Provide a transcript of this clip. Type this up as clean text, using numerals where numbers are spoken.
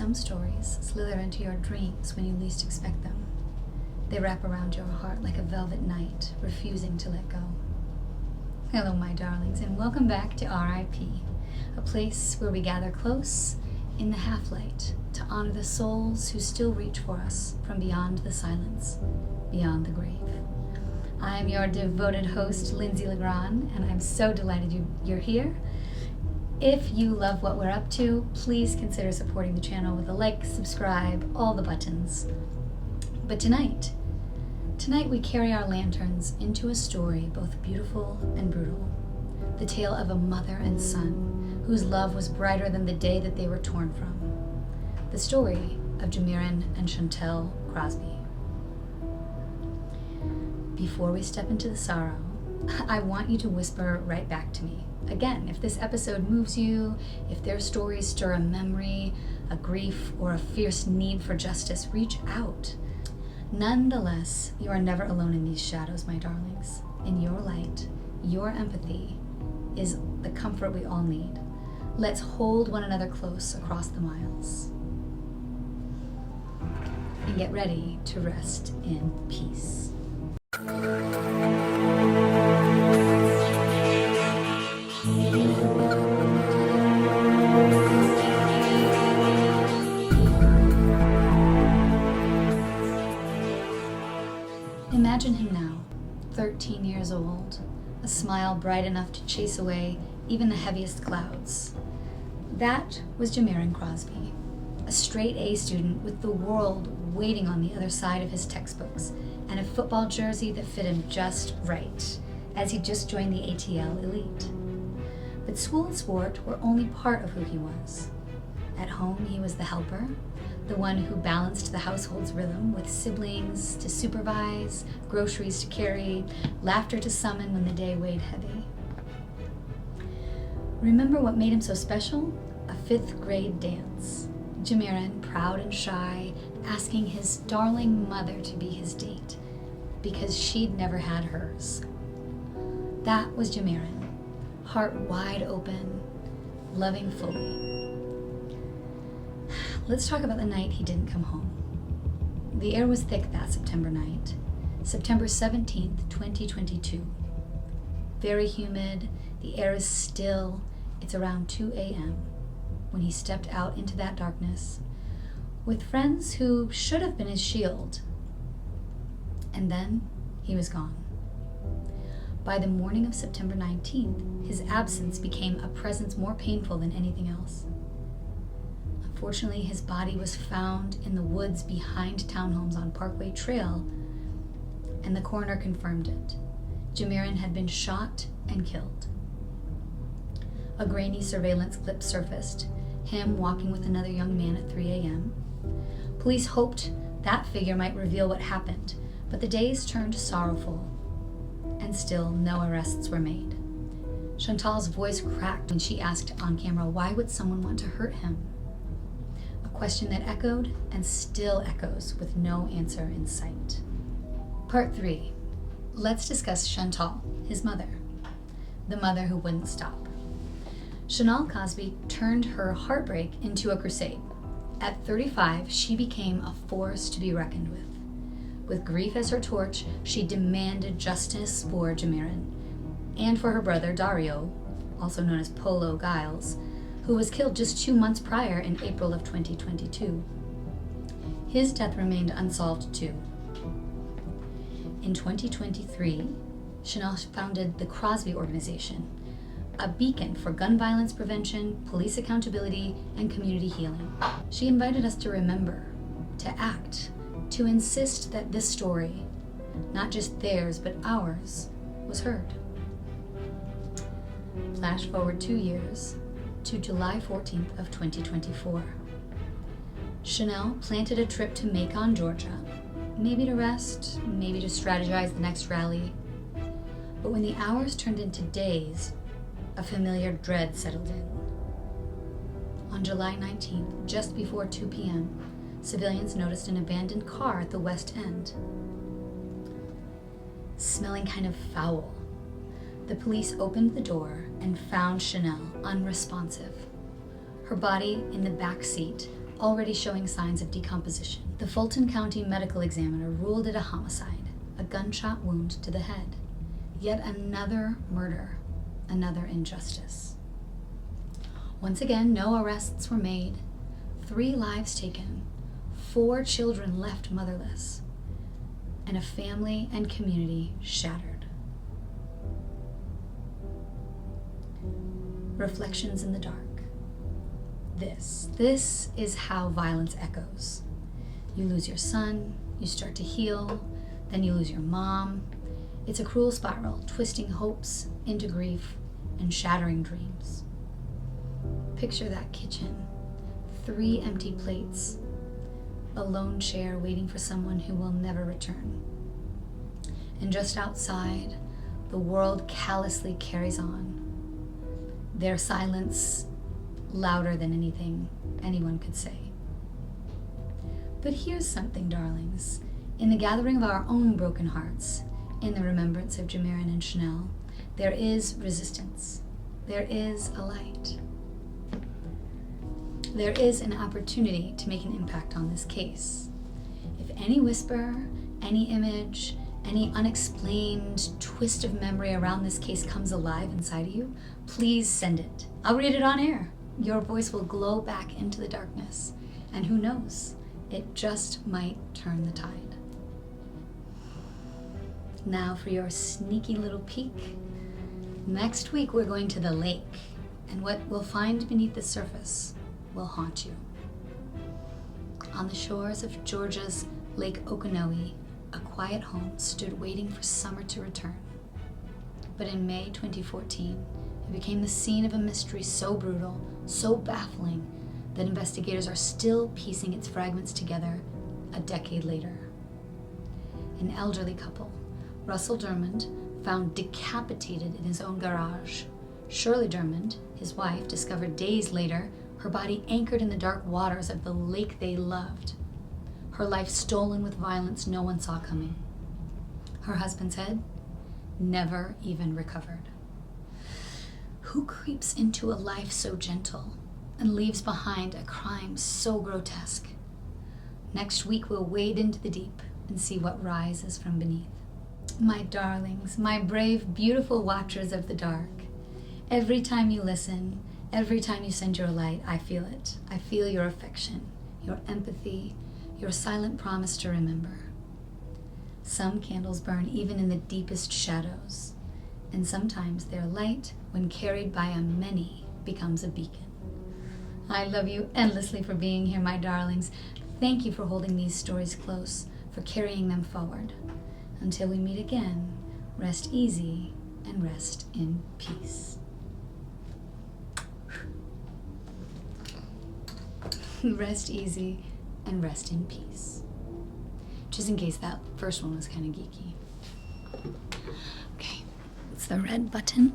Some stories slither into your dreams when you least expect them. They wrap around your heart like a velvet night, refusing to let go. Hello, my darlings, and welcome back to R.I.P., a place where we gather close in the half-light to honor the souls who still reach for us from beyond the silence, beyond the grave. I'm your devoted host, Linzi Legron, and I'm so delighted you're here. If you love what we're up to, please consider supporting the channel with a like, subscribe, all the buttons. But tonight we carry our lanterns into a story both beautiful and brutal. The tale of a mother and son whose love was brighter than the day that they were torn from. The story of Jamirin and Chantel Crosby. Before we step into the sorrow, I want you to whisper right back to me. Again, if this episode moves you, if their stories stir a memory, a grief, or a fierce need for justice, reach out. Nonetheless, you are never alone in these shadows, my darlings. In your light, your empathy is the comfort we all need. Let's hold one another close across the miles. And get ready to rest in peace. Imagine him now, 13 years old, a smile bright enough to chase away even the heaviest clouds. That was Jamirin Crosby, a straight A student with the world waiting on the other side of his textbooks and a football jersey that fit him just right, as he just joined the ATL elite. But school and sport were only part of who he was. At home, he was the helper, the one who balanced the household's rhythm with siblings to supervise, groceries to carry, laughter to summon when the day weighed heavy. Remember what made him so special? A 5th grade dance. Jamirin, proud and shy, asking his darling mother to be his date because she'd never had hers. That was Jamirin, heart wide open, loving fully. Let's talk about the night he didn't come home. The air was thick that September night, September 17th, 2022. Very humid, the air is still. It's around 2 a.m. when he stepped out into that darkness with friends who should have been his shield. And then he was gone. By the morning of September 19th, his absence became a presence more painful than anything else. Unfortunately, his body was found in the woods behind townhomes on Parkway Trail, and the coroner confirmed it. Jamirin had been shot and killed. A grainy surveillance clip surfaced, him walking with another young man at 3 a.m. Police hoped that figure might reveal what happened, but the days turned sorrowful, and still no arrests were made. Chantal's voice cracked when she asked on camera, why would someone want to hurt him? A question that echoed and still echoes with no answer in sight. Part 3. Let's discuss Chantal, his mother. The mother who wouldn't stop. Chantal Crosby turned her heartbreak into a crusade. At 35, she became a force to be reckoned with. With grief as her torch, she demanded justice for Jamirin and for her brother Dario, also known as Polo Giles, who was killed just 2 months prior in April of 2022. His death remained unsolved too. In 2023, Chantal founded the Crosby Organization, a beacon for gun violence prevention, police accountability, and community healing. She invited us to remember, to act, to insist that this story, not just theirs but ours, was heard. Flash forward 2 years to July 14th of 2024. Chanel planted a trip to Macon, Georgia, maybe to rest, maybe to strategize the next rally. But when the hours turned into days, a familiar dread settled in. On July 19th, just before 2 p.m., civilians noticed an abandoned car at the West End, smelling kind of foul. The police opened the door and found Chanel unresponsive, her body in the back seat, already showing signs of decomposition. The Fulton County medical examiner ruled it a homicide, a gunshot wound to the head. Yet another murder, another injustice. Once again, no arrests were made, 3 lives taken, 4 children left motherless, and a family and community shattered. Reflections in the dark. This is how violence echoes. You lose your son, you start to heal, then you lose your mom. It's a cruel spiral, twisting hopes into grief and shattering dreams. Picture that kitchen, 3 empty plates, a lone chair waiting for someone who will never return. And just outside, the world callously carries on, their silence louder than anything anyone could say. But here's something, darlings. In the gathering of our own broken hearts, in the remembrance of Jamirin and Chanel, there is resistance. There is a light. There is an opportunity to make an impact on this case. If any whisper, any image, any unexplained twist of memory around this case comes alive inside of you, please send it. I'll read it on air. Your voice will glow back into the darkness. And who knows, it just might turn the tide. Now for your sneaky little peek. Next week we're going to the lake, and what we'll find beneath the surface will haunt you. On the shores of Georgia's Lake Okonoe, a quiet home stood waiting for summer to return. But in May 2014, it became the scene of a mystery so brutal, so baffling, that investigators are still piecing its fragments together a decade later. An elderly couple, Russell Dermond, found decapitated in his own garage. Shirley Dermond, his wife, discovered days later her body anchored in the dark waters of the lake they loved. Her life stolen with violence no one saw coming. Her husband's head never even recovered. Who creeps into a life so gentle and leaves behind a crime so grotesque? Next week we'll wade into the deep and see what rises from beneath. My darlings, my brave, beautiful watchers of the dark, every time you listen, every time you send your light, I feel it. I feel your affection, your empathy, your silent promise to remember. Some candles burn even in the deepest shadows, and sometimes their light, when carried by a many, becomes a beacon. I love you endlessly for being here, my darlings. Thank you for holding these stories close, for carrying them forward. Until we meet again, rest easy and rest in peace. Rest easy and rest in peace. Just in case that first one was kind of geeky. Okay, it's the red button.